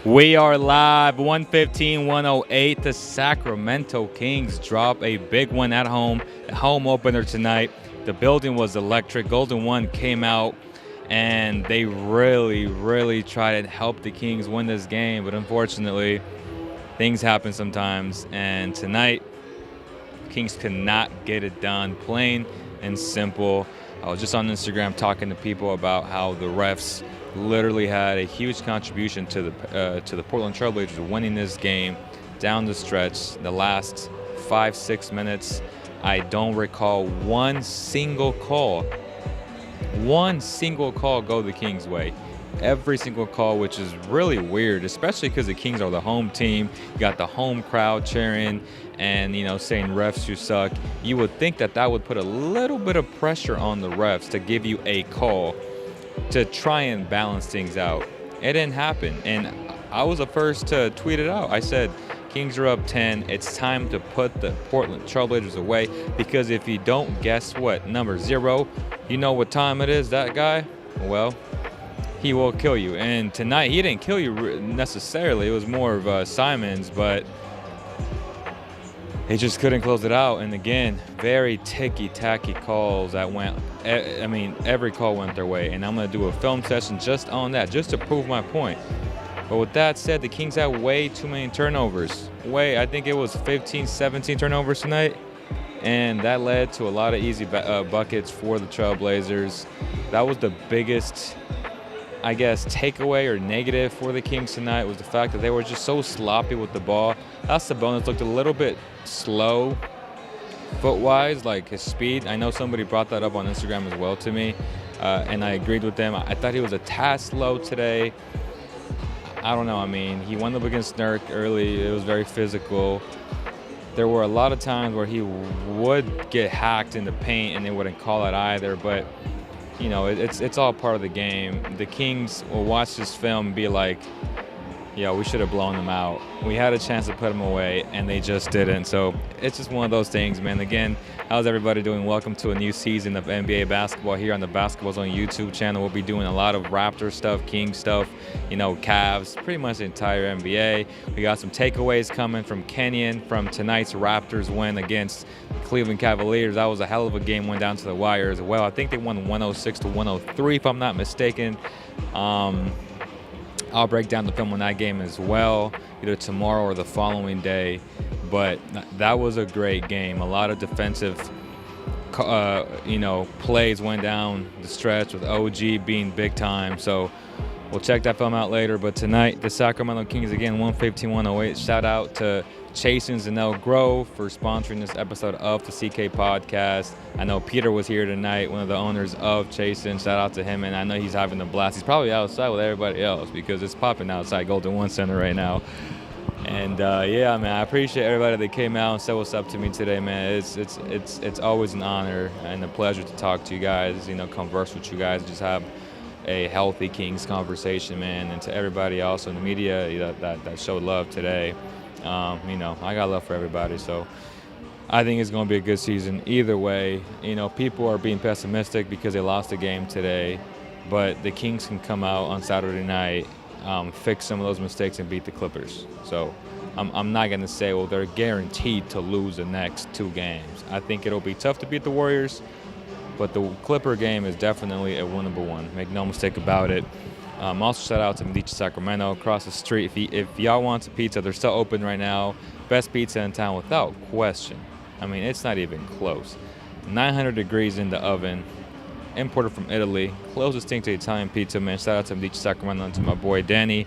We are live, 115-108. The Sacramento Kings drop a big one at home, the home opener tonight. The building was electric. Golden One came out, and they really tried to help the Kings win this game. But unfortunately, things happen sometimes. And tonight, Kings could not get it done, plain and simple. I was just on Instagram talking to people about how the refs literally had a huge contribution to the Portland Trailblazers winning this game down the stretch. The last 5-6 minutes, I don't recall one single call go the Kings' way. Every single call, which is really weird, especially because the Kings are the home team. You got the home crowd cheering and, saying refs you suck. You would think that would put a little bit of pressure on the refs to give you a call to try and balance things out. It didn't happen, and I was the first to tweet it out. I said, Kings are up 10. It's time to put the Portland Trailblazers away, because if you don't, guess what? Number 0, you know what time it is, that guy? Well, he will kill you. And tonight, he didn't kill you necessarily. It was more of Simons, but they just couldn't close it out. And again, very ticky-tacky calls that went, every call went their way. And I'm going to do a film session just on that, just to prove my point. But with that said, the Kings had way too many turnovers. I think it was 15, 17 turnovers tonight. And that led to a lot of easy buckets for the Trailblazers. That was the biggest, takeaway or negative for the Kings tonight, was the fact that they were just so sloppy with the ball. Sabonis looked a little bit slow foot-wise, like his speed. I know somebody brought that up on Instagram as well to me, and I agreed with them. I thought he was a tad slow today. I don't know. He went up against Nurk early. It was very physical. There were a lot of times where he would get hacked in the paint, and they wouldn't call it either, but it's all part of the game. The Kings will watch this film and be like, we should have blown them out. We had a chance to put them away, and they just didn't. So it's just one of those things, man. Again, how's everybody doing? Welcome to a new season of NBA basketball here on the Basketball Zone YouTube channel. We'll be doing a lot of Raptor stuff, King stuff, Cavs, pretty much the entire NBA. We got some takeaways coming from Kenyon from tonight's Raptors win against Cleveland Cavaliers. That was a hell of a game, went down to the wire as well. I think they won 106-103, if I'm not mistaken. I'll break down the film on that game as well, either tomorrow or the following day. But that was a great game. A lot of defensive, plays went down the stretch, with OG being big time. So we'll check that film out later. But tonight, the Sacramento Kings, again, 115-108. Shout out to Chasen's and El Grove for sponsoring this episode of the CK Podcast. I know Peter was here tonight, one of the owners of Chasen. Shout out to him, and I know he's having a blast. He's probably outside with everybody else because it's popping outside Golden One Center right now. And I appreciate everybody that came out and said what's up to me today, man. It's always an honor and a pleasure to talk to you guys, converse with you guys, just have a healthy Kings conversation, man. And to everybody else in the media that showed love today. I got love for everybody, so I think it's going to be a good season either way. People are being pessimistic because they lost the game today, but the Kings can come out on Saturday night, fix some of those mistakes, and beat the Clippers. So I'm not going to say, well, they're guaranteed to lose the next 2 games. I think it'll be tough to beat the Warriors, but the Clipper game is definitely a winnable one. Make no mistake about it. Also, shout out to Medici Sacramento across the street. If y'all want some pizza, they're still open right now. Best pizza in town without question. It's not even close. 900 degrees in the oven. Imported from Italy. Closest thing to Italian pizza, man. Shout out to Medici Sacramento and to my boy Danny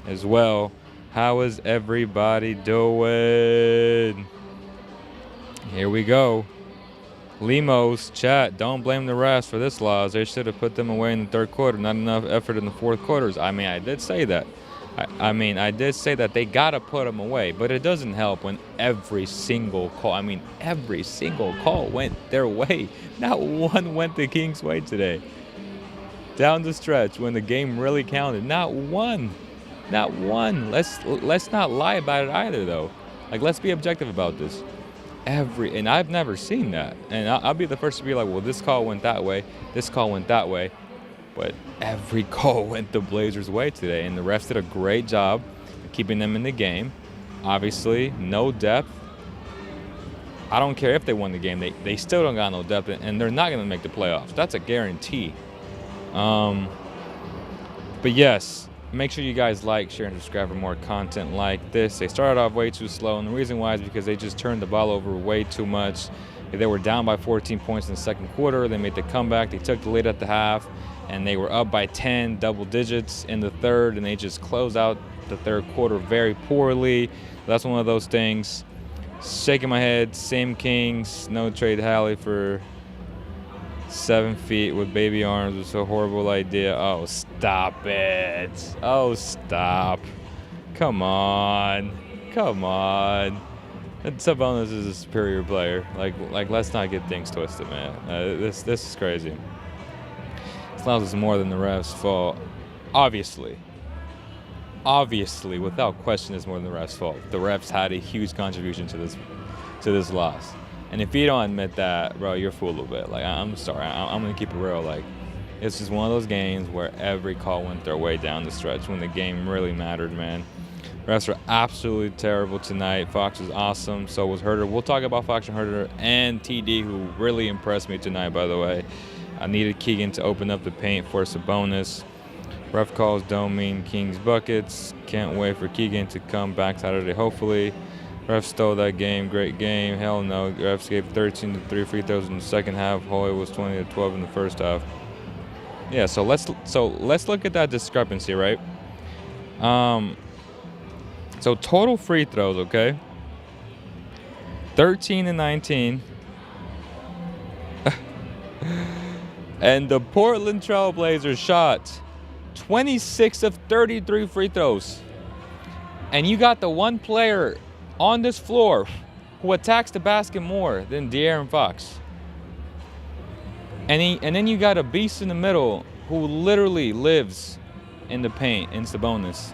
as well. How is everybody doing? Here we go. Limos, chat, don't blame the refs for this loss. They should have put them away in the third quarter. Not enough effort in the fourth quarters. I did say that. I did say that they got to put them away. But it doesn't help when every single call, went their way. Not one went the Kings' way today. Down the stretch when the game really counted. Not one. Not one. Let's not lie about it either, though. Let's be objective about this. And I've never seen that. And I'll be the first to be like, well, this call went that way, this call went that way. But every call went the Blazers' way today, and the refs did a great job. keeping them in the game. Obviously, no depth. I don't care if they won the game. They still don't got no depth, and they're not going to make the playoffs. That's a guarantee. But yes, make sure you guys like, share, and subscribe for more content like this. They started off way too slow, and the reason why is because they just turned the ball over way too much. They were down by 14 points in the second quarter. They made the comeback. They took the lead at the half, and they were up by 10, double digits in the third, and they just closed out the third quarter very poorly. That's one of those things. Shaking my head, same Kings, no trade Hallie for 7 feet with baby arms was a horrible idea. Oh, stop it. Oh, stop. Come on. Come on. Sabonis is a superior player. Like, let's not get things twisted, man. This is crazy. Slouch is more than the refs' fault. Obviously, without question, it's more than the refs' fault. The refs had a huge contribution to this loss. And if you don't admit that, bro, you're full of it. Like, I'm sorry. I'm gonna keep it real. Like, it's just one of those games where every call went their way down the stretch when the game really mattered, man. Refs were absolutely terrible tonight. Fox was awesome. So was Herter. We'll talk about Fox and Herter and TD, who really impressed me tonight, by the way. I needed Keegan to open up the paint for Sabonis. Ref calls don't mean Kings buckets. Can't wait for Keegan to come back Saturday, hopefully. Ref stole that game. Great game. Hell no. Refs gave 13 to 3 free throws in the second half. Hoy was 20 to 12 in the first half. Yeah, so let's look at that discrepancy, right? So total free throws, okay? 13 and 19. And the Portland Trail Blazers shot 26 of 33 free throws. And you got the one player on this floor who attacks the basket more than De'Aaron Fox. And then you got a beast in the middle who literally lives in the paint in Sabonis.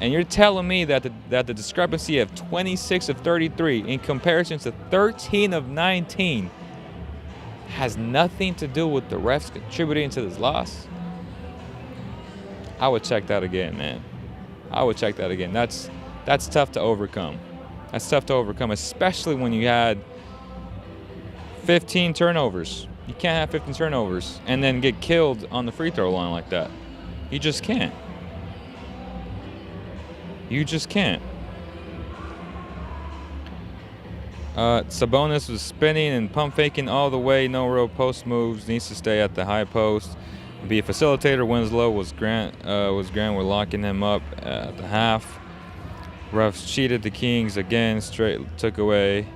And you're telling me that the discrepancy of 26 of 33 in comparison to 13 of 19 has nothing to do with the refs contributing to this loss? I would check that again, man. I would check that again. That's tough to overcome. That's tough to overcome, especially when you had 15 turnovers. You can't have 15 turnovers and then get killed on the free throw line like that. You just can't. You just can't. Sabonis was spinning and pump faking all the way. No real post moves. Needs to stay at the high post. Be a facilitator. Winslow was Grant. We're locking him up at the half. Refs cheated the Kings again. Straight took away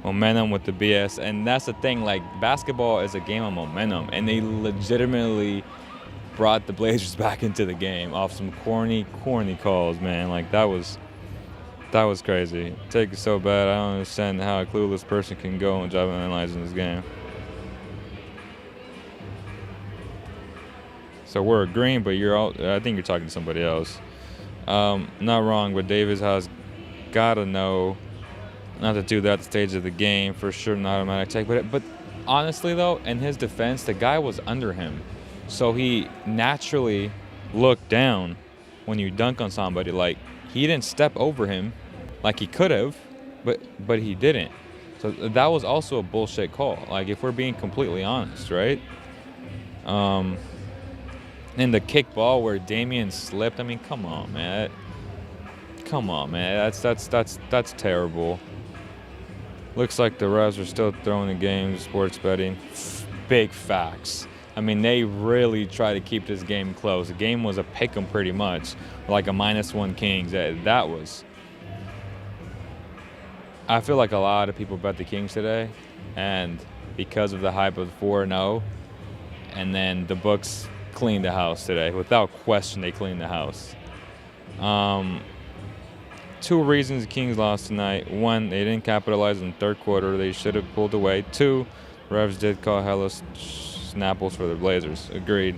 momentum with the BS. And that's the thing. Like, basketball is a game of momentum, and they legitimately brought the Blazers back into the game off some corny calls, man. Like, that was crazy. Take it so bad. I don't understand how a clueless person can go and job analyzing this game. So we're agreeing, but I think you're talking to somebody else. Not wrong, but Davis has got to know not to do that at the stage of the game. For sure, not automatic take. But honestly, though, in his defense, the guy was under him. So he naturally looked down when you dunk on somebody. Like, he didn't step over him like he could have, but he didn't. So that was also a bullshit call. Like, if we're being completely honest, right? And the kick ball where Damian slipped. I mean, come on, man. That's terrible. Looks like the refs are still throwing the game. Sports betting, big facts. I mean, they really try to keep this game close. The game was a pick'em pretty much, like a -1 Kings. That was. I feel like a lot of people bet the Kings today, and because of the hype of 4-0, and then the books cleaned the house today. Without question, they cleaned the house. 2 reasons the Kings lost tonight. 1, they didn't capitalize in the third quarter. They should have pulled away. 2, refs did call hella snapples for the Blazers. Agreed.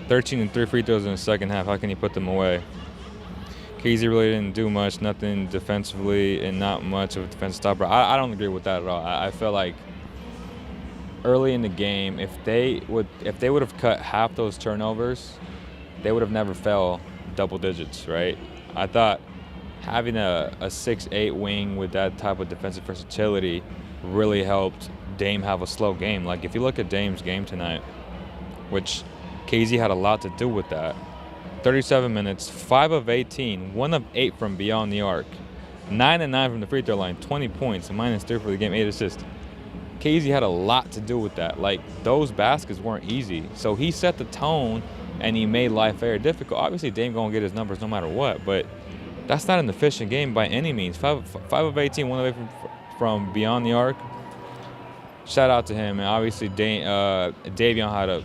13 and 3 free throws in the second half. How can you put them away? KZ really didn't do much, nothing defensively, and not much of a defense stopper. I don't agree with that at all. I feel like early in the game, if they would have cut half those turnovers, they would have never fell double digits, right? I thought having a 6'8" wing with that type of defensive versatility really helped Dame have a slow game. Like, if you look at Dame's game tonight, which KZ had a lot to do with that, 37 minutes, 5 of 18, 1 of 8 from beyond the arc, 9 and 9 from the free throw line, 20 points, -3 for the game, 8 assists. KZ had a lot to do with that. Like, those baskets weren't easy. So he set the tone, and he made life very difficult. Obviously, Dame going to get his numbers no matter what, but that's not an efficient game by any means. 5 of 18, 1 away from beyond the arc. Shout out to him. And obviously, Damian had a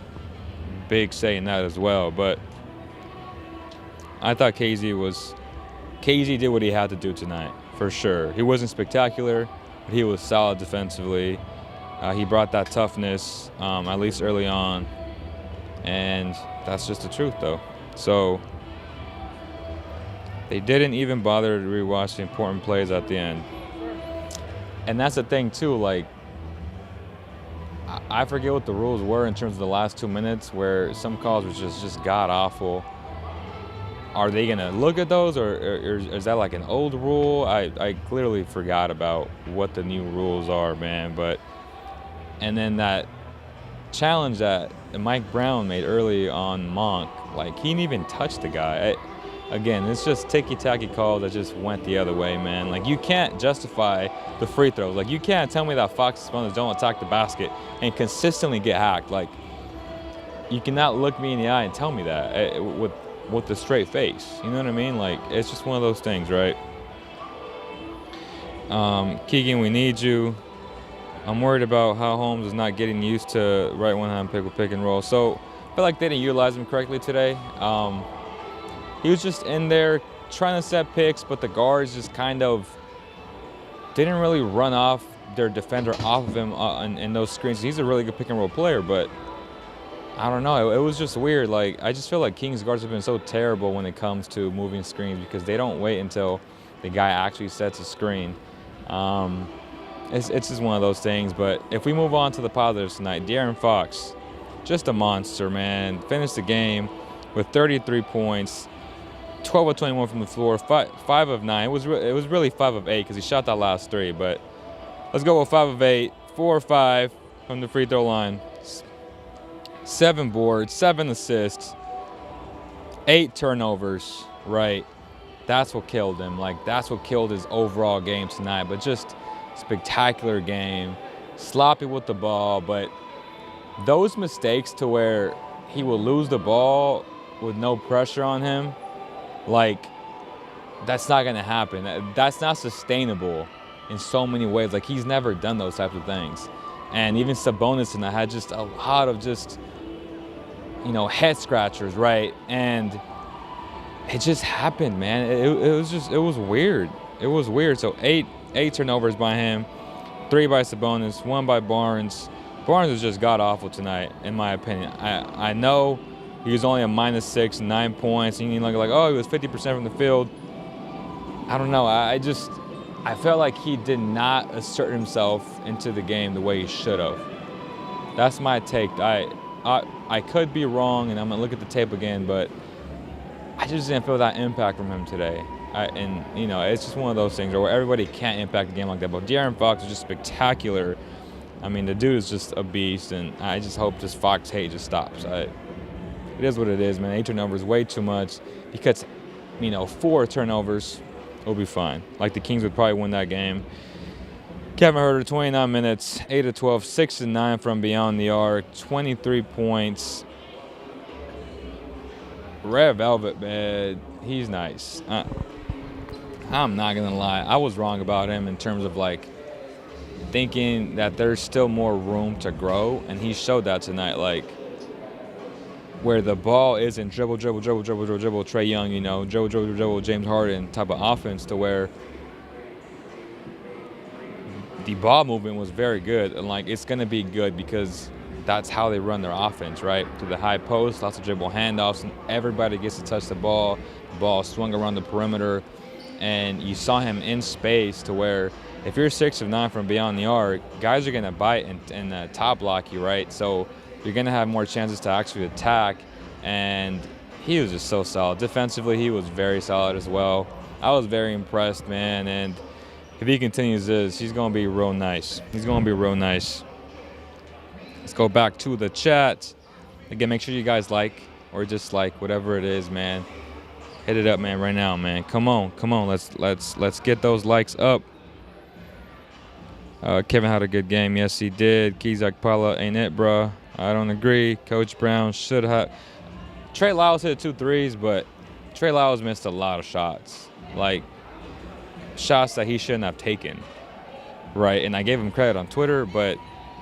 big say in that as well. But I thought KZ did what he had to do tonight, for sure. He wasn't spectacular, but he was solid defensively. He brought that toughness, at least early on. And that's just the truth, though. So they didn't even bother to rewatch the important plays at the end. And that's the thing, too. Like, I forget what the rules were in terms of the last 2 minutes, where some calls was just god-awful. Are they going to look at those, or is that like an old rule? I clearly forgot about what the new rules are, man. And then that challenge that Mike Brown made early on Monk, like, he didn't even touch the guy. Again, it's just ticky-tacky calls that just went the other way, man. Like, you can't justify the free throws. Like, you can't tell me that Fox's opponents don't attack the basket and consistently get hacked. Like, you cannot look me in the eye and tell me that with a straight face. You know what I mean? Like, it's just one of those things, right? Keegan, we need you. I'm worried about how Holmes is not getting used to right one-hand pick and roll. So I feel like they didn't utilize him correctly today. He was just in there trying to set picks, but the guards just kind of didn't really run off their defender off of him in those screens. He's a really good pick and roll player, but I don't know. It was just weird. Like, I just feel like Kings guards have been so terrible when it comes to moving screens, because they don't wait until the guy actually sets a screen. It's just one of those things. But if we move on to the positives tonight, De'Aaron Fox, just a monster, man. Finished the game with 33 points, 12 of 21 from the floor, 5 of 9. It was really 5 of 8 because he shot that last 3. But let's go with 5 of 8, 4 of 5 from the free throw line, 7 boards, 7 assists, 8 turnovers, right? That's what killed him. Like, that's what killed his overall game tonight. But just spectacular game, sloppy with the ball, but those mistakes to where he will lose the ball with no pressure on him, like, that's not going to happen. That's not sustainable in so many ways. Like, he's never done those types of things. And even Sabonis tonight had just a lot of just, head scratchers, right? And it just happened, man. It was weird. It was weird. So 8 turnovers by him, 3 by Sabonis, 1 by Barnes. Barnes was just god-awful tonight, in my opinion. I know he was only a -6, 9 points. And you look like, oh, he was 50% from the field. I don't know. I felt like he did not assert himself into the game the way he should have. That's my take. I could be wrong, and I'm going to look at the tape again, but I just didn't feel that impact from him today. It's just one of those things where everybody can't impact a game like that. But De'Aaron Fox is just spectacular. I mean, the dude is just a beast, and I just hope this Fox hate just stops. It is what it is, man. 8 turnovers, way too much. Because, 4 turnovers, we'll be fine. Like, the Kings would probably win that game. Kevin Huerter, 29 minutes, 8 of 12, 6 of 9 from beyond the arc, 23 points. Red Velvet, man, he's nice. I'm not going to lie. I was wrong about him in terms of, like, thinking that there's still more room to grow, and he showed that tonight. Like, where the ball isn't dribble, Trae Young, dribble, James Harden type of offense, to where the ball movement was very good. And, like, it's going to be good because that's how they run their offense, right? To the high post, lots of dribble handoffs, and everybody gets to touch the ball. The ball swung around the perimeter, and you saw him in space to where if you're 6 of 9 from beyond the arc, guys are going to bite and top block you, right? So you're going to have more chances to actually attack, and he was just so solid. Defensively, he was very solid as well. I was very impressed, man. And if he continues this, he's going to be real nice. He's going to be real nice. Let's go back to the chat. Again, make sure you guys like or dislike, whatever it is, man. Hit it up, man, right now, man. Come on. Let's get those likes up. Kevin had a good game. Yes, he did. KANGZ Pala ain't it, bruh. I don't agree. Coach Brown should have. Trey Lyles hit 2 threes, but Trey Lyles missed a lot of shots. Like, shots that he shouldn't have taken, right? And I gave him credit on Twitter, but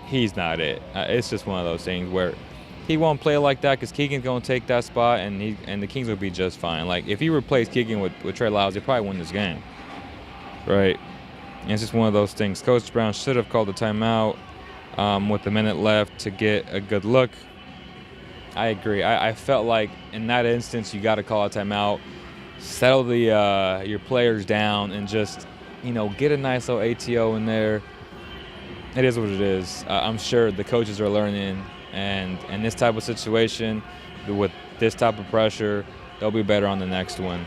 he's not it. It's just one of those things where he won't play like that because Keegan's going to take that spot, and the Kings will be just fine. Like, if he replaced Keegan with Trey Lyles, he'd probably win this game, right? And it's just one of those things. Coach Brown should have called a timeout with a minute left to get a good look. I agree. I felt like in that instance you got to call a timeout, settle your players down, and just get a nice little ATO in there. It is what it is. I'm sure the coaches are learning, and in this type of situation, with this type of pressure, they'll be better on the next one.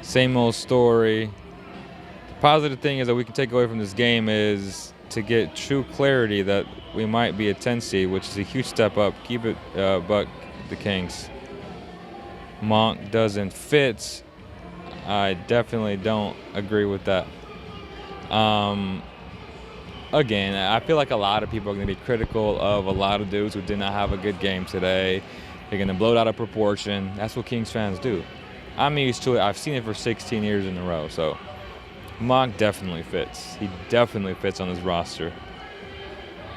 Same old story. The positive thing is that we can take away from this game is to get true clarity that we might be a 10 seed, which is a huge step up. Keep it buck, the Kings. Monk doesn't fit. I definitely don't agree with that. Again, I feel like a lot of people are going to be critical of a lot of dudes who did not have a good game today. They're going to blow it out of proportion. That's what Kings fans do. I'm used to it. I've seen it for 16 years in a row. So Monk definitely fits. He definitely fits on this roster.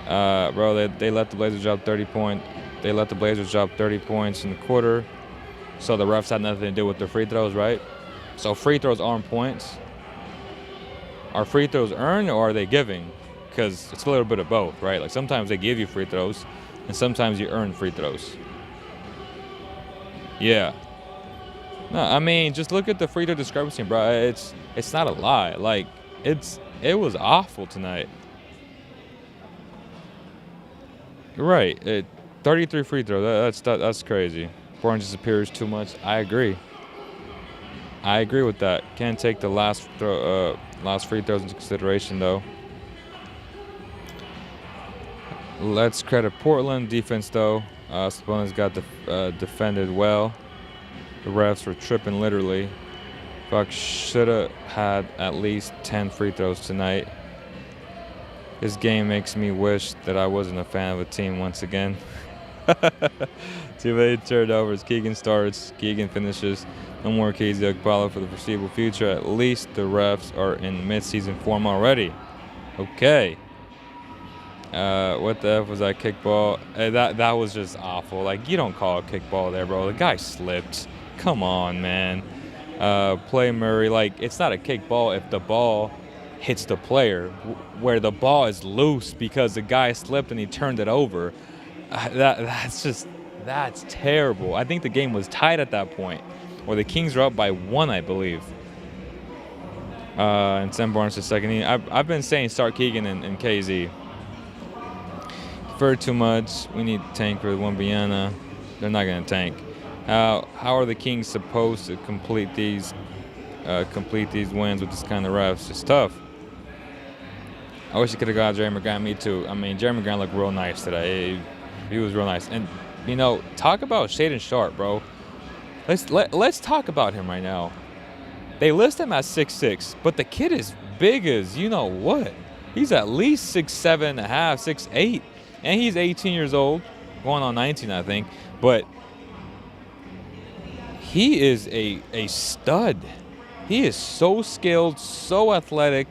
Bro, they let the Blazers drop 30 points. They let the Blazers drop 30 points in the quarter. So the refs had nothing to do with the free throws, right? So free throws aren't points. Are free throws earned or are they giving? Because it's a little bit of both, right? Like sometimes they give you free throws and sometimes you earn free throws. Yeah. No, I mean, just look at the free throw discrepancy, bro. It's not a lie. Like, it was awful tonight. You're right. 33 free throws. That's crazy. Barnes disappears too much. I agree with that. Can't take the last free throws into consideration, though. Let's credit Portland defense, though. Sabonis got defended well. The refs were tripping, literally. Bucks should have had at least 10 free throws tonight. This game makes me wish that I wasn't a fan of a team once again. Too many turnovers. Keegan starts. Keegan finishes. No more KANGZ Okpala for the foreseeable future. At least the refs are in mid-season form already. Okay. What the F was that kickball? That was just awful. Like, you don't call a kickball there, bro. The guy slipped. Come on, man. Play Murray. Like, it's not a kickball if the ball hits the player, where the ball is loose because the guy slipped and he turned it over. That's terrible. I think the game was tied at that point, or the Kings were up by 1, I believe. And Sam Barnes is second. I've been saying start Keegan and KZ. For too much. We need to tank for Wembanyama. They're not going to tank. How are the Kings supposed to complete these wins with this kind of refs? It's tough. I wish he could have got Jeremy Grant. Me too. I mean, Jeremy Grant looked real nice today. He was real nice. And talk about Shaedon Sharpe, bro. Let's talk about him right now. They list him at 6'6", but the kid is big as you know what. He's at least 6'7.5", 6'8", and he's 18 years old, going on 19, I think. But he is a stud. He is so skilled, so athletic.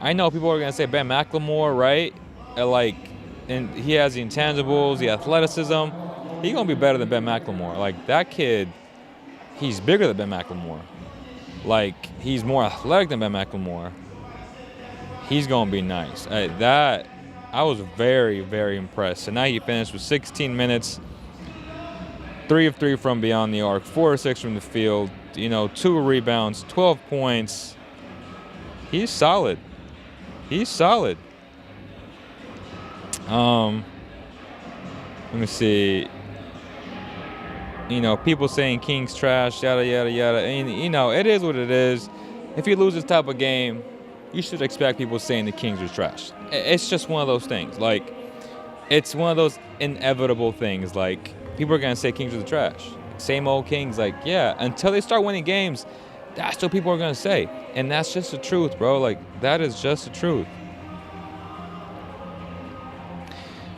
I know people are gonna say Ben McLemore, right? And he has the intangibles, the athleticism. He's gonna be better than Ben McLemore. Like, that kid, he's bigger than Ben McLemore. Like, he's more athletic than Ben McLemore. He's gonna be nice. I was very, very impressed. Tonight he finished with 16 minutes, 3 of 3 from beyond the arc, 4 of 6 from the field. 2 rebounds, 12 points. He's solid. Let me see. people saying Kings trash, yada, yada, yada. And, it is what it is. If you lose this type of game, you should expect people saying the Kings are trash. It's just one of those things. Like, it's one of those inevitable things. Like, people are going to say Kings are the trash. Same old Kings. Like, yeah, until they start winning games, that's what people are going to say. And that's just the truth, bro. Like, that is just the truth.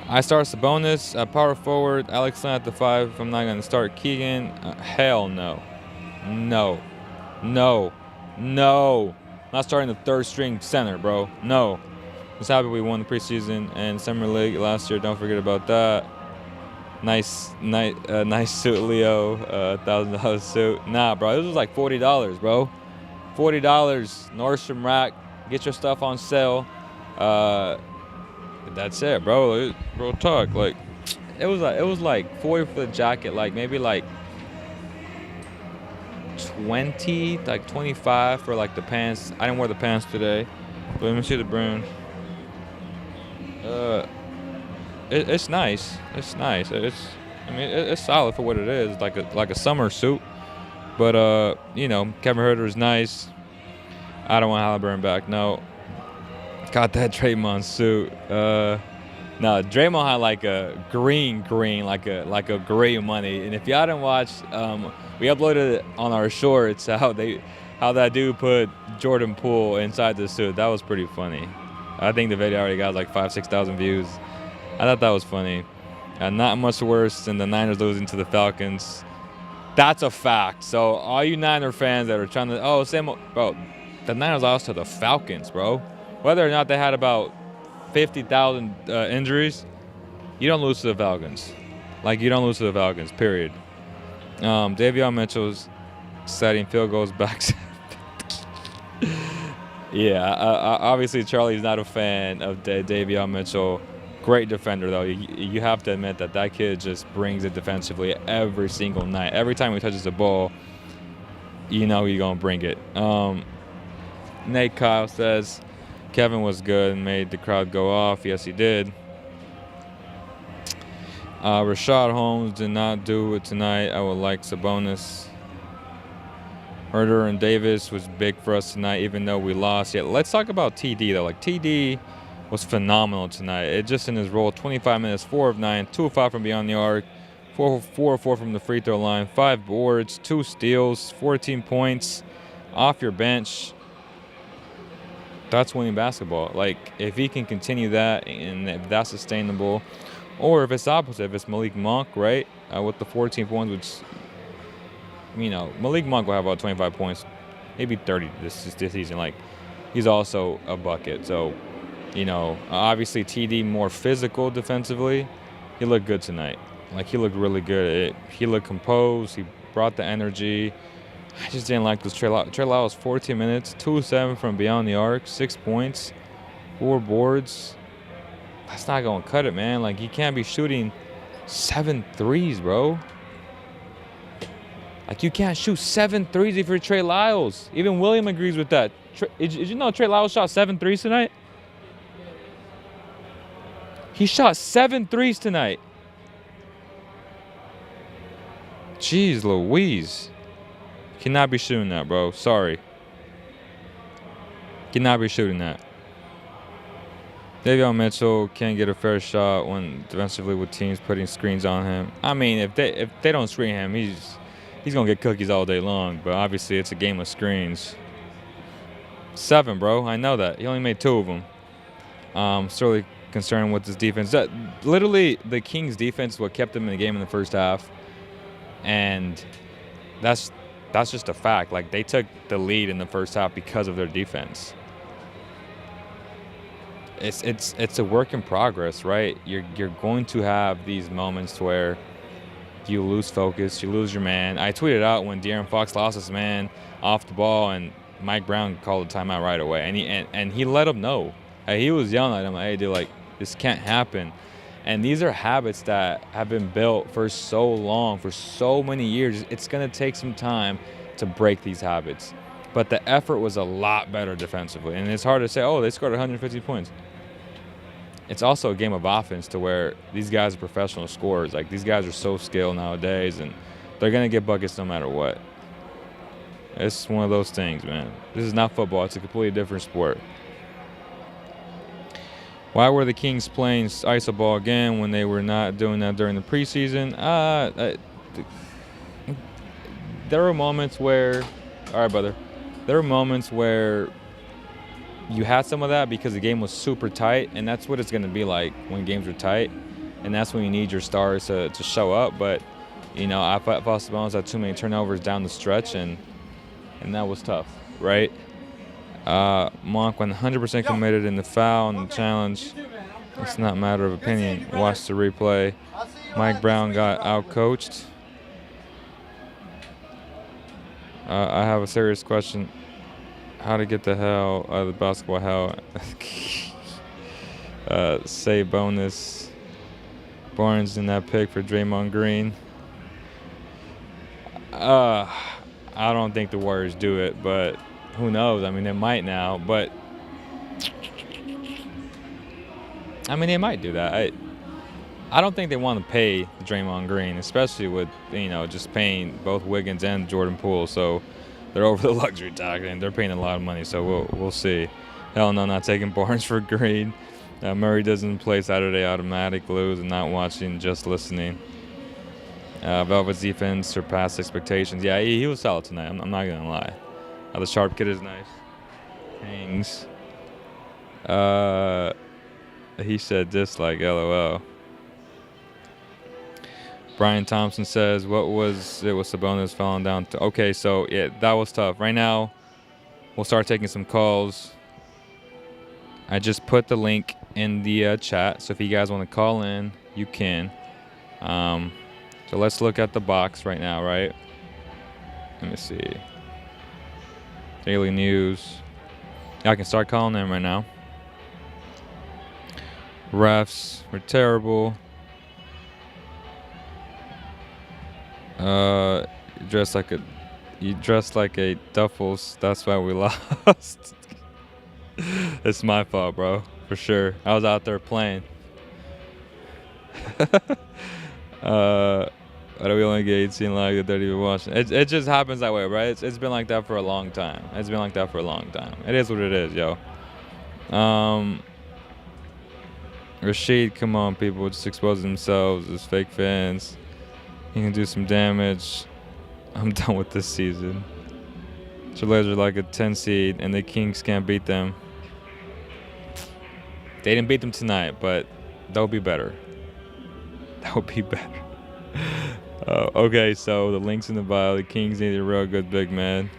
I start Sabonis, power forward, Alex Len at the 5. If I'm not going to start Keegan, hell no. No. Not starting the third string center, bro. No. Just happy we won the preseason and summer league last year. Don't forget about that. Nice suit, Leo. $1,000 suit. Nah, bro. This was like $40, bro. $40. Nordstrom Rack. Get your stuff on sale. That's it, bro. Real talk. Like, it was like 40 for the jacket. Like maybe like 20, like 25 for like the pants. I didn't wear the pants today. But let me see the brand. It's nice. It's nice. It's solid for what it is. Like a summer suit. But Kevin Huerter is nice. I don't want Halliburton back. No. Got that Draymond suit. No, Draymond had like a green, like a gray money. And if y'all didn't watch, we uploaded it on our shorts how that dude put Jordan Poole inside the suit. That was pretty funny. I think the video already got like 5,000-6,000 views. I thought that was funny. Not much worse than the Niners losing to the Falcons. That's a fact. So all you Niner fans that are trying to, bro, the Niners lost to the Falcons, bro. Whether or not they had about 50,000 injuries, you don't lose to the Falcons. Like, you don't lose to the Falcons, period. Davion Mitchell's setting field goals back. Yeah, obviously Charlie's not a fan of Davion Mitchell. Great defender, though. You have to admit that kid just brings it defensively every single night. Every time he touches the ball, you know he's going to bring it. Nate Kyle says, Kevin was good and made the crowd go off. Yes, he did. Rashad Holmes did not do it tonight. I would like Sabonis. Herder and Davis was big for us tonight, even though we lost. Yeah, let's talk about TD, though. Like, TD was phenomenal tonight. It just in his role, 25 minutes, 4 of 9, 2 of 5 from beyond the arc, 4 of 4 from the free throw line, 5 boards, 2 steals, 14 points off your bench. That's winning basketball. Like, if he can continue that and if that's sustainable, or if it's opposite, if it's Malik Monk, right, with the 14 points, which, Malik Monk will have about 25 points, maybe 30 this season. Like, he's also a bucket. So, obviously TD more physical defensively. He looked good tonight. Like, he looked really good. He looked composed. He brought the energy. I just didn't like this Trey Lyles, 14 minutes, 2-7 from beyond the arc, 6 points, 4 boards. That's not going to cut it, man. Like, you can't be shooting 7 threes, bro. Like, you can't shoot 7 threes if you're Trey Lyles. Even William agrees with that. Did you know Trey Lyles shot 7 threes tonight? He shot 7 threes tonight. Jeez Louise. Cannot be shooting that, bro. Sorry. Cannot be shooting that. Davion Mitchell can't get a fair shot when defensively with teams putting screens on him. I mean, if they don't screen him, he's gonna get cookies all day long. But obviously, it's a game of screens. 7, bro. I know that. He only made 2 of them. Certainly concerned with this defense. Literally, the Kings' defense is what kept them in the game in the first half, and that's just a fact. Like, they took the lead in the first half because of their defense. It's a work in progress, right? You're going to have these moments where you lose focus, you lose your man. I tweeted out when De'Aaron Fox lost his man off the ball, and Mike Brown called a timeout right away, and he let him know. He was yelling at him, like, hey, dude, like, this can't happen. And these are habits that have been built for so long, for so many years. It's going to take some time to break these habits. But the effort was a lot better defensively. And it's hard to say, oh, they scored 150 points. It's also a game of offense to where these guys are professional scorers. Like, these guys are so skilled nowadays. And, they're going to get buckets no matter what. It's one of those things, man. This is not football. It's a completely different sport. Why were the Kings playing iso ball again when they were not doing that during the preseason? There were moments where, all right, brother, there were moments where you had some of that because the game was super tight, and that's what it's going to be like when games are tight, and that's when you need your stars to show up. But, you know, I thought Sabonis had too many turnovers down the stretch, and that was tough, right? Monk 100% committed in the foul and the challenge. It's not a matter of opinion. Watch the replay. Mike Brown got outcoached. I have a serious question. How to get the hell out of the basketball hell? Say bonus. Barnes in that pick for Draymond Green. I don't think the Warriors do it, but who knows? I mean, they might now, but I mean, they might do that. I don't think they want to pay Draymond Green, especially with, you know, just paying both Wiggins and Jordan Poole. So they're over the luxury tax, and they're paying a lot of money. So we'll see. Hell no, not taking Barnes for Green. Murray doesn't play Saturday, automatic lose, and not watching, just listening. Velvet's defense surpassed expectations. Yeah, he was solid tonight. I'm not gonna lie. The sharp kid is nice. KANGZ. He said dislike, LOL. Brian Thompson says, what was it with Sabonis falling down? Okay, so yeah, that was tough. Right now, we'll start taking some calls. I just put the link in the chat, so if you guys want to call in, you can. So let's look at the box right now, right? Let me see. Daily news. I can start calling them right now. Refs were terrible. You dressed like a duffels. That's why we lost. It's my fault, bro, for sure. I was out there playing. Why do we only get 18 live that don't even watch? It just happens that way, right? It's been like that for a long time. It is what it is, yo. Rashid, come on, people, just expose themselves as fake fans. You can do some damage. I'm done with this season. Trailblazers are like a 10 seed, and the Kings can't beat them. They didn't beat them tonight, but they'll be better. Okay, so the link's in the bio. The Kings need a real good big man.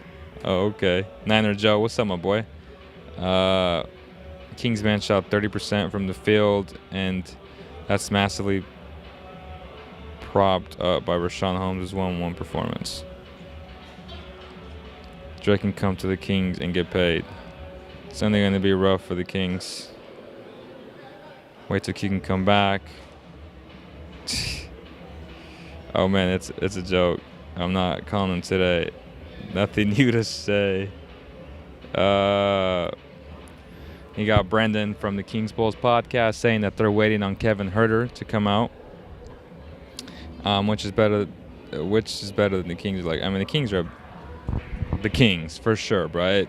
Oh, okay. Niner Joe, what's up, my boy? Kings man shot 30% from the field, and that's massively propped up by Rashawn Holmes' 1-1 performance. Drake can come to the Kings and get paid. It's only going to be rough for the Kings. Wait till he can come back. Oh man, it's a joke. I'm not calling him today. Nothing new to say. You got Brendan from the Kings Bulls podcast saying that they're waiting on Kevin Huerter to come out. Which is better than the Kings. Like, I mean, the Kings are the Kings for sure, right?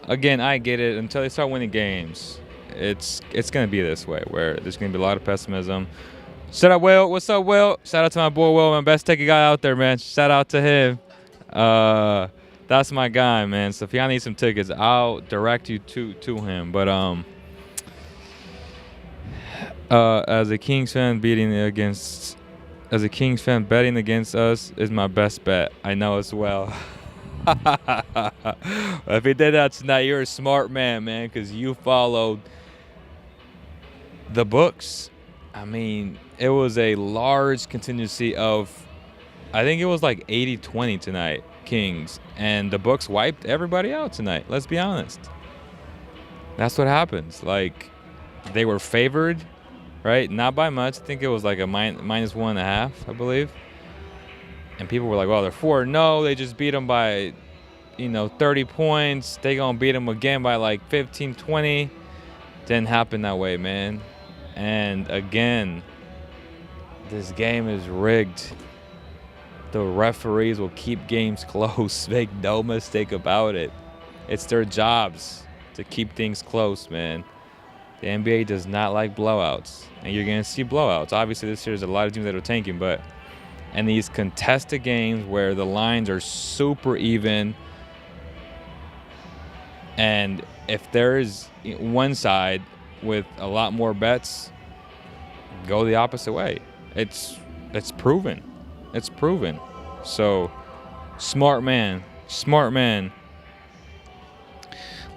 Again, I get it. Until they start winning games, it's gonna be this way, where there's gonna be a lot of pessimism. Shout out Will. What's up, Will? Shout out to my boy Will, my best ticket guy out there, man. Shout out to him. That's my guy, man. So if y'all need some tickets, I'll direct you to him. But as a Kings fan betting against us is my best bet. I know as well. If he did that tonight, you're a smart man, because you followed the books. I mean, it was a large contingency of, I think it was like 80-20 tonight, Kings. And the books wiped everybody out tonight. Let's be honest. That's what happens. Like, they were favored, right? Not by much. I think it was like a minus 1.5, I believe. And people were like, well, they're 4. No, they just beat them by, 30 points. They gonna beat them again by like 15, 20. Didn't happen that way, man. And again, this game is rigged. The referees will keep games close. Make no mistake about it. It's their jobs to keep things close, man. The NBA does not like blowouts, and you're going to see blowouts. Obviously, this year there's a lot of teams that are tanking, but in these contested games where the lines are super even, and if there is one side with a lot more bets, go the opposite way. It's proven. It's proven. So, smart man.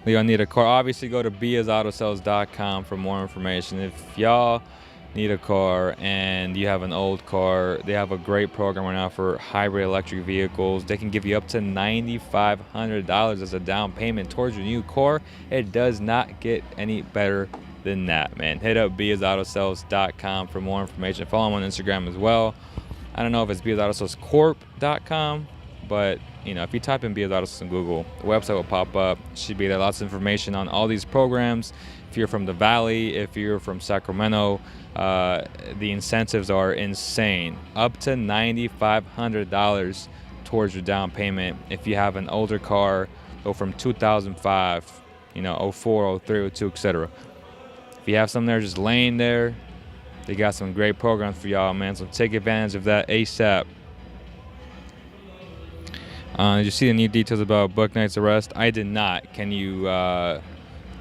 Y'all need a car. Obviously, go to biasautosales.com for more information. If y'all need a car and you have an old car, they have a great program right now for hybrid electric vehicles. They can give you up to $9,500 as a down payment towards your new car. It does not get any better than that, man. Hit up biasautosales.com for more information. Follow them on Instagram as well. I don't know if it's biasautosales.corp.com, but if you type in BS Autos in Google, the website will pop up. Should be there. Lots of information on all these programs. If you're from the Valley, if you're from Sacramento, the incentives are insane. Up to $9,500 towards your down payment. If you have an older car, go from 2005, 04, 03, 02, etc. If you have something there just laying there, they got some great programs for y'all, man. So take advantage of that ASAP. Did you see the new details about Book Knight's arrest? I did not. Can you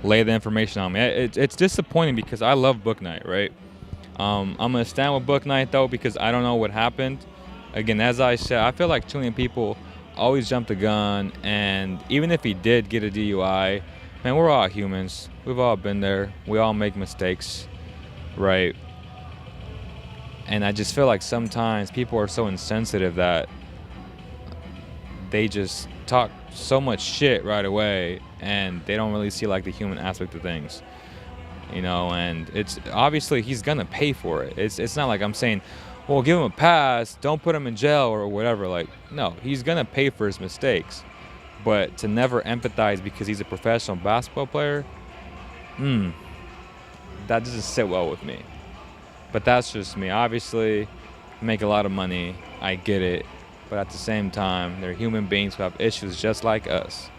lay the information on me? It's disappointing because I love Book Knight, right? I'm going to stand with Book Knight, though, because I don't know what happened. Again, as I said, I feel like too many people always jump the gun. And even if he did get a DUI, man, we're all humans. We've all been there. We all make mistakes, right? And I just feel like sometimes people are so insensitive that they just talk so much shit right away, and they don't really see like the human aspect of things, and it's obviously he's gonna pay for it. It's not like I'm saying, well, give him a pass, don't put him in jail or whatever. Like, no, he's gonna pay for his mistakes, but to never empathize because he's a professional basketball player, that doesn't sit well with me. But that's just me. Obviously, make a lot of money, I get it. But at the same time, they're human beings who have issues just like us.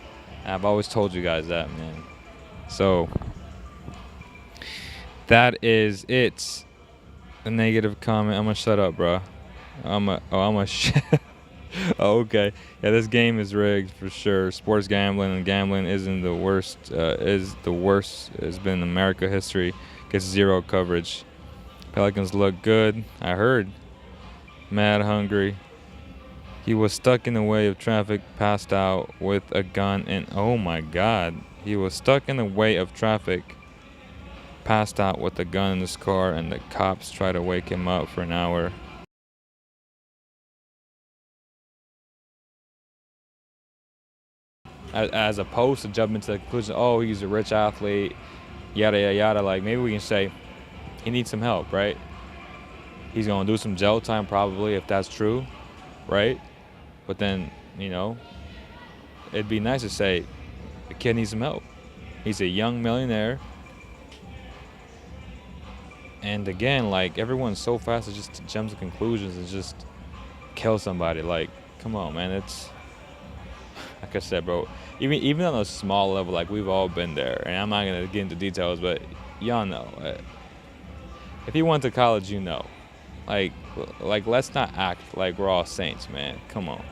And I've always told you guys that, man. So, that is it. A negative comment. I'm going to shut up, bro. Oh, okay. Yeah, this game is rigged for sure. Sports gambling and gambling isn't the worst. Is the worst it's been in America history. Gets zero coverage. Pelicans look good. I heard. Mad hungry. He was stuck in the way of traffic, passed out with a gun, and oh my God. He was stuck in the way of traffic, passed out with a gun in his car, and the cops tried to wake him up for an hour. As opposed to jumping to the conclusion, oh, he's a rich athlete, yada, yada, yada. Like, maybe we can say he needs some help, right? He's going to do some jail time probably if that's true, right? But then, it'd be nice to say the kid needs some help. He's a young millionaire. And again, like, everyone's so fast to just jump to conclusions and just kill somebody. Like, come on, man. It's, like I said, bro, even on a small level, like, we've all been there. And I'm not going to get into details, but y'all know. If you went to college, you know. Like, let's not act like we're all saints, man. Come on.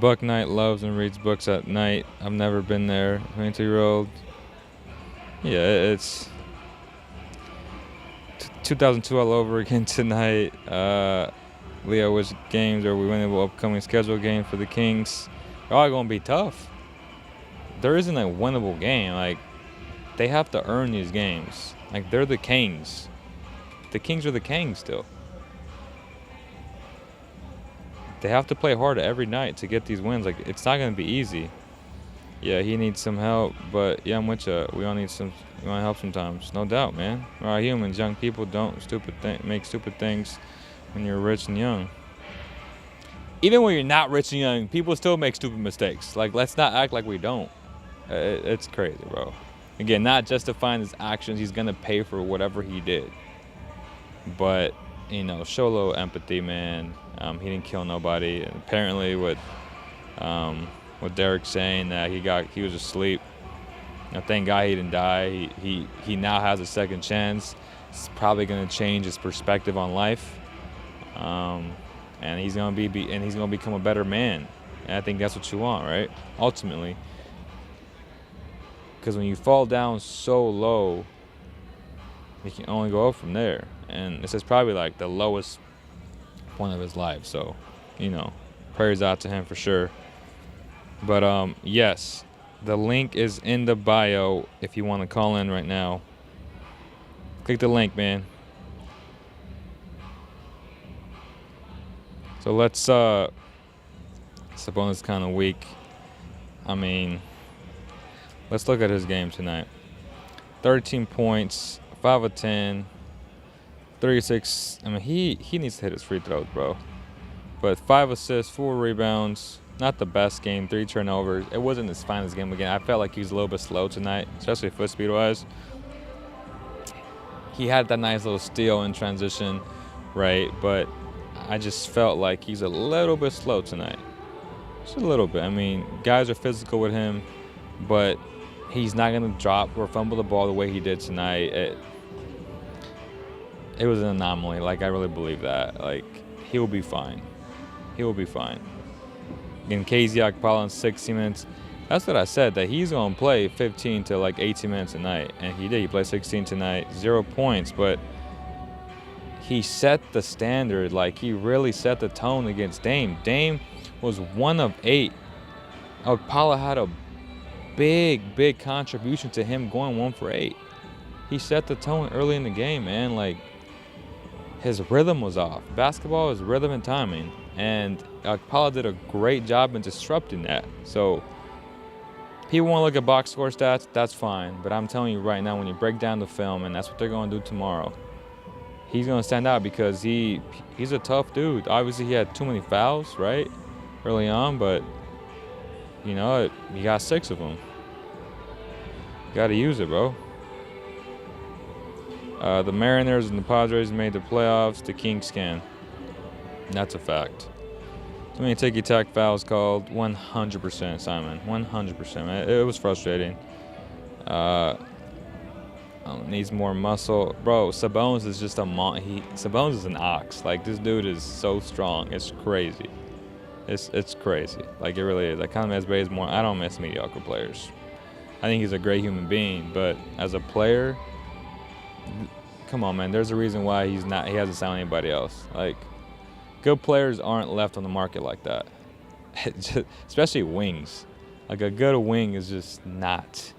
Buck Knight loves and reads books at night. I've never been there. 22-year-old. Yeah, it's 2002 all over again tonight. Leo, which games are we winning? Upcoming scheduled games for the Kings? They're all going to be tough. There isn't a winnable game. Like, they have to earn these games. Like, they're the Kings. The Kings are the Kings still. They have to play hard every night to get these wins. Like, it's not going to be easy. Yeah, he needs some help, but yeah, I'm with you. We all need help sometimes. No doubt, man. We're all humans. Young people don't make stupid things when you're rich and young. Even when you're not rich and young, people still make stupid mistakes. Like, let's not act like we don't. It's crazy, bro. Again, not justifying his actions. He's going to pay for whatever he did. but show a little empathy, man. He didn't kill nobody. And apparently, what Derek's saying that he was asleep. Thank God he didn't die. He now has a second chance. It's probably going to change his perspective on life, and he's going to become a better man. And I think that's what you want, right? Ultimately, because when you fall down so low, you can only go up from there. And this is probably like the lowest point of his life. So, prayers out to him for sure. But yes, the link is in the bio if you want to call in right now. Click the link, man. So let's Sabonis kind of weak. I mean, let's look at his game tonight. 13 points, 5 of 10, 36. I mean, he needs to hit his free throws, bro. But 5 assists, 4 rebounds. Not the best game, 3 turnovers. It wasn't his finest game again. I felt like he was a little bit slow tonight, especially foot speed-wise. He had that nice little steal in transition, right? But I just felt like he's a little bit slow tonight. Just a little bit. I mean, guys are physical with him, but he's not going to drop or fumble the ball the way he did tonight. It was an anomaly. Like, I really believe that. Like, he will be fine. He will be fine. Again, KANGZ Okpala in 60 minutes. That's what I said, that he's going to play 15 to like 18 minutes a night. And he did. He played 16 tonight, 0 points. But he set the standard. Like, he really set the tone against Dame. Dame was 1 of 8. Okpala had a big contribution to him going 1 for 8. He set the tone early in the game, man. Like, his rhythm was off. Basketball is rhythm and timing. And Okpala did a great job in disrupting that. So, people want to look at box score stats, that's fine. But I'm telling you right now, when you break down the film, and that's what they're going to do tomorrow, he's going to stand out because he's a tough dude. Obviously, he had too many fouls, right, early on. But, you got 6 of them. You got to use it, bro. The Mariners and the Padres made the playoffs. The Kings can. That's a fact. Too many ticky-tack fouls called. 100%, Simon. 100%. Man. It was frustrating. Needs more muscle. Bro, Sabonis is just Sabonis is an ox. Like, this dude is so strong. It's crazy. It's crazy. Like, it really is. I kind of miss Bazemore. I don't miss mediocre players. I think he's a great human being. But as a player, come on, man. There's a reason why he hasn't signed anybody else. Like, good players aren't left on the market like that. Especially wings. Like, a good wing is just not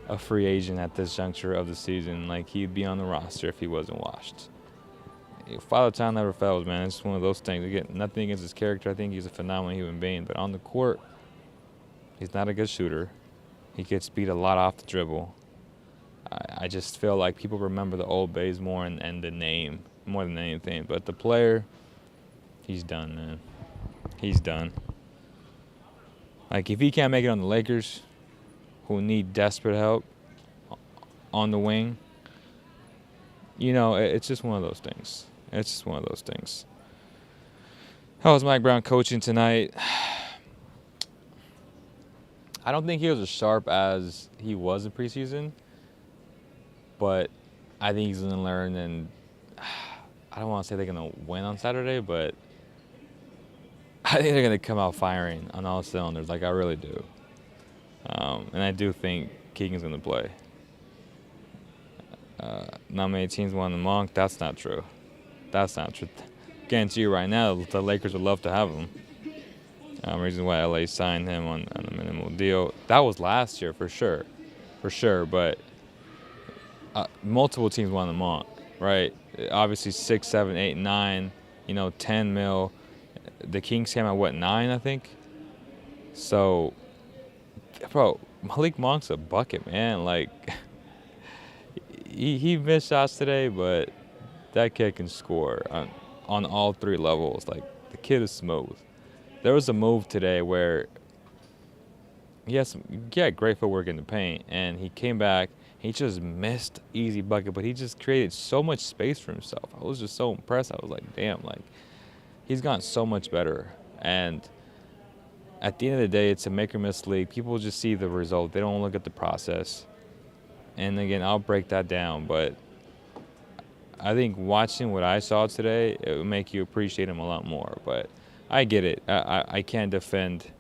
a free agent at this juncture of the season. Like, he'd be on the roster if he wasn't washed. Father Time never fails, man. It's just one of those things. Again, nothing against his character. I think he's a phenomenal human being. But on the court, he's not a good shooter. He gets beat a lot off the dribble. I just feel like people remember the old Bazemore and the name more than anything. But the player, he's done, man. He's done. Like, if he can't make it on the Lakers, who need desperate help on the wing, it's just one of those things. It's just one of those things. How was Mike Brown coaching tonight? I don't think he was as sharp as he was in preseason, but I think he's going to learn, and I don't want to say they're going to win on Saturday, but I think they're going to come out firing on all cylinders. Like, I really do. And I do think Keegan's going to play. Not many teams won the Monk. That's not true. That's not true. Guarantee you right now, the Lakers would love to have him. Reason why LA signed him on a minimal deal. That was last year for sure. But multiple teams won the Monk, right? Obviously 6, 7, 8, 9, 10 mil. The Kings came out, 9, I think? So, bro, Malik Monk's a bucket, man. Like, he missed shots today, but that kid can score on all 3 levels. Like, the kid is smooth. There was a move today where he had great footwork in the paint, and he came back. He just missed easy bucket, but he just created so much space for himself. I was just so impressed. I was like, damn, like, he's gotten so much better. And at the end of the day, it's a make or miss league. People just see the result. They don't look at the process. And again, I'll break that down, but I think watching what I saw today, it would make you appreciate him a lot more. But I get it. I can't defend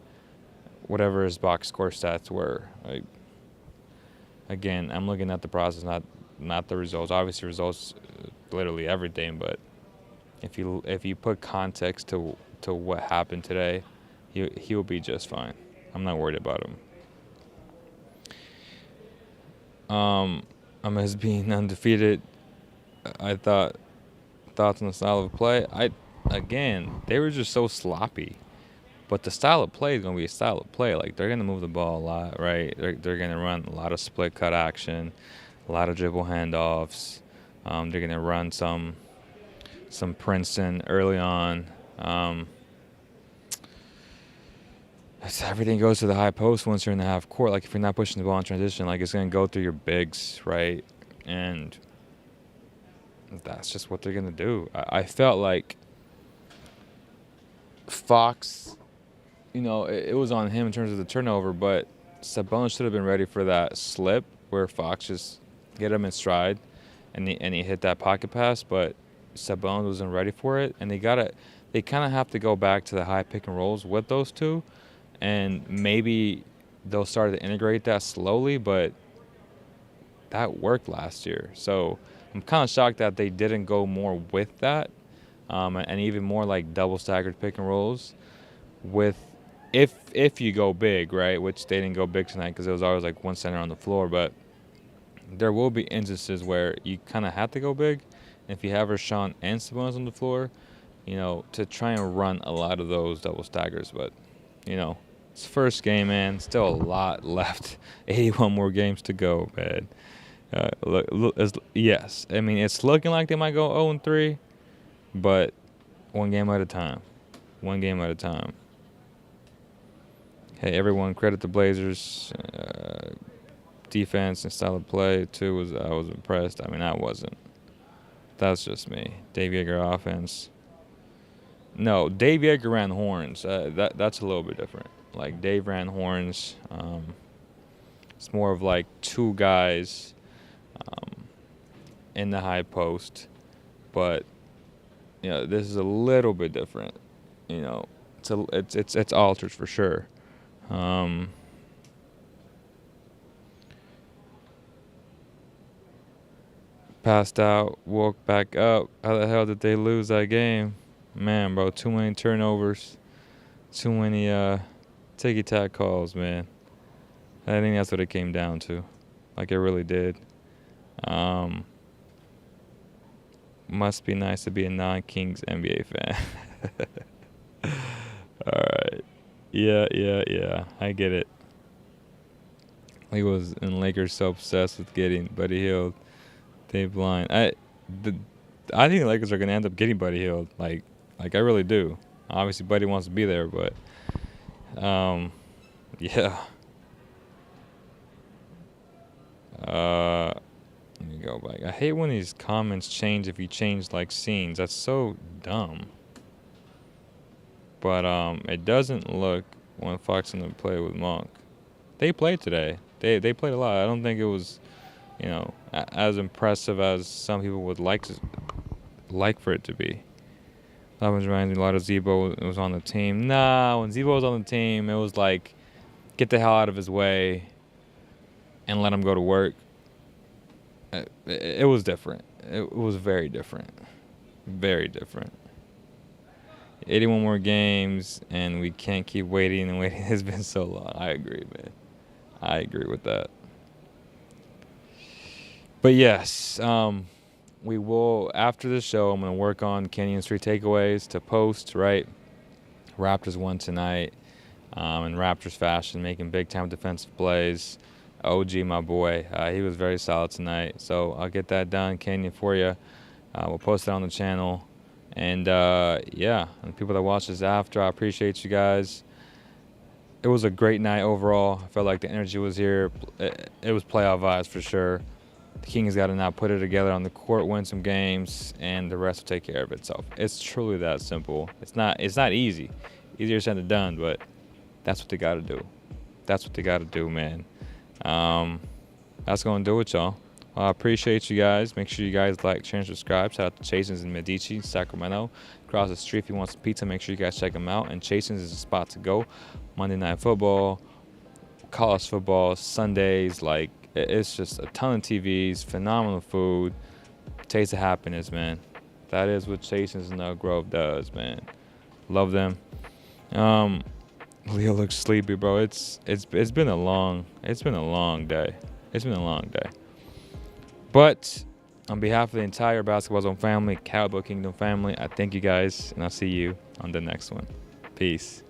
whatever his box score stats were. Like, again, I'm looking at the process, not the results. Obviously, results, literally everything. But if you put context to what happened today, he'll be just fine. I'm not worried about him. As being undefeated, I thoughts on the style of play. Again, they were just so sloppy. But the style of play is going to be a style of play. Like, they're going to move the ball a lot, right? They're going to run a lot of split cut action, a lot of dribble handoffs. They're going to run some Princeton early on. Everything goes to the high post once you're in the half court. Like, if you're not pushing the ball in transition, like, it's going to go through your bigs, right? And that's just what they're going to do. I felt like Fox, it was on him in terms of the turnover, but Sabonis should have been ready for that slip where Fox just get him in stride and he hit that pocket pass, but Sabonis wasn't ready for it, and they kind of have to go back to the high pick and rolls with those two, and maybe they'll start to integrate that slowly, but that worked last year. So I'm kind of shocked that they didn't go more with that, and even more like double staggered pick and rolls with if you go big, right, which they didn't go big tonight because it was always like one center on the floor, but there will be instances where you kind of have to go big. And if you have Rashawn and Sabonis on the floor, to try and run a lot of those double staggers. But, it's first game, man. Still a lot left. 81 more games to go, man. Yes. I mean, it's looking like they might go 0-3, but one game at a time. One game at a time. Hey, everyone, credit the Blazers. Defense and style of play, too, I was impressed. I mean, I wasn't. That's just me. Dave Yeager offense. No, Dave Yeager ran horns. That's a little bit different. Like, Dave ran horns. It's more of like two guys in the high post. But, this is a little bit different. It's altered for sure. Passed out, woke back up. How the hell did they lose that game? Man, bro, too many turnovers. Too many ticky-tack calls, man. I think that's what it came down to. Like, it really did. Must be nice to be a non-Kings NBA fan. All right. Yeah. I get it. He was in Lakers so obsessed with getting Buddy Hield. Dave Blind. I think the Lakers are going to end up getting Buddy Hield. Like I really do. Obviously, Buddy wants to be there, but yeah. Let me go back. I hate when these comments change if you change like scenes. That's so dumb. But it doesn't look when Fox and them play with Monk. They played today. They played a lot. I don't think it was, as impressive as some people would like for it to be. That reminds me a lot of Zebo was on the team. Nah, when Zebo was on the team, it was like, get the hell out of his way and let him go to work. It was different. It was very different. Very different. 81 more games, and we can't keep waiting and waiting. It's been so long. I agree, man. I agree with that. But yes, we will, after the show, I'm going to work on Kenyon's 3 takeaways to post, right? Raptors won tonight in Raptors fashion, making big-time defensive plays. OG, my boy, he was very solid tonight. So I'll get that done, Kenyon, for you. We'll post it on the channel. And, and people that watch this after, I appreciate you guys. it was a great night overall. I felt like the energy was here. It was playoff vibes for sure. The Kings got to now put it together on the court, win some games, and the rest will take care of itself. It's truly that simple. It's not easy. Easier said than done, but that's what they got to do. That's what they got to do, man. That's going to do it, y'all. I appreciate you guys. Make sure you guys like, share, and subscribe. Shout out to Chasen's in Medici, Sacramento. Across the street, if you want some pizza, make sure you guys check them out. And Chasen's is the spot to go. Monday Night Football, college football, Sundays. Like, it's just a ton of TVs, phenomenal food, taste of happiness, man. That is what Chasen's in Elk Grove does, man. Love them. Leo looks sleepy, bro. It's been a long day. It's been a long day. But on behalf of the entire Basketball Zone family, Cowboy Kingdom family, I thank you guys, and I'll see you on the next one. Peace.